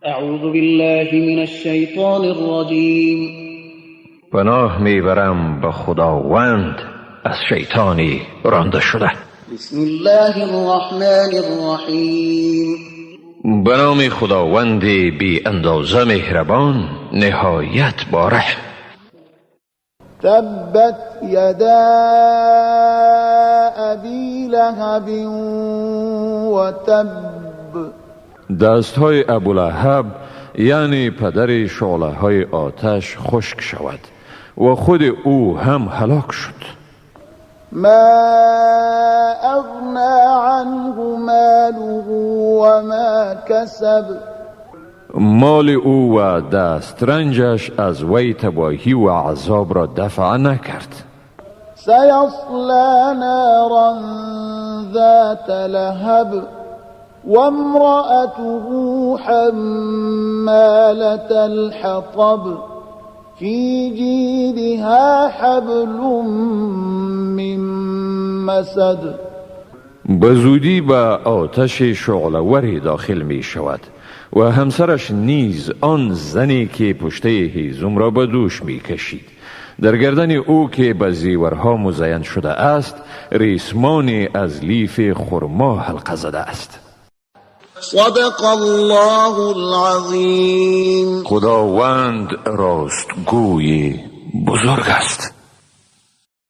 اعوذ بالله من الشیطان الرجیم. پناه میبرم به خداوند از شیطانی رانده شده. بسم الله الرحمن الرحیم. به نام خداوند بی اندازه مهربان نهایت بارح. تبت یدا ابی لهب و تب. دستهای ابولهب یعنی پدر شعله های آتش خشک شود و خود او هم هلاک شد. ما اغنى عنه ماله و ما کسب. مال او و دسترنجش از وی تباهی و عذاب را دفع نکرد. سیصلی نارا ذات لهب و امرأته حمالة الحطب فی جیدها حبل من مسد. به زودی به آتش شعله‌وری داخل می شود و همسرش نیز آن زنی که پشته هیزم را به دوش می کشید. در گردن او که به زیورها مزین شده است ریسمانی از لیف خرما حلقه زده است. صدق الله العظیم. خداوند راستگوی بزرگ است.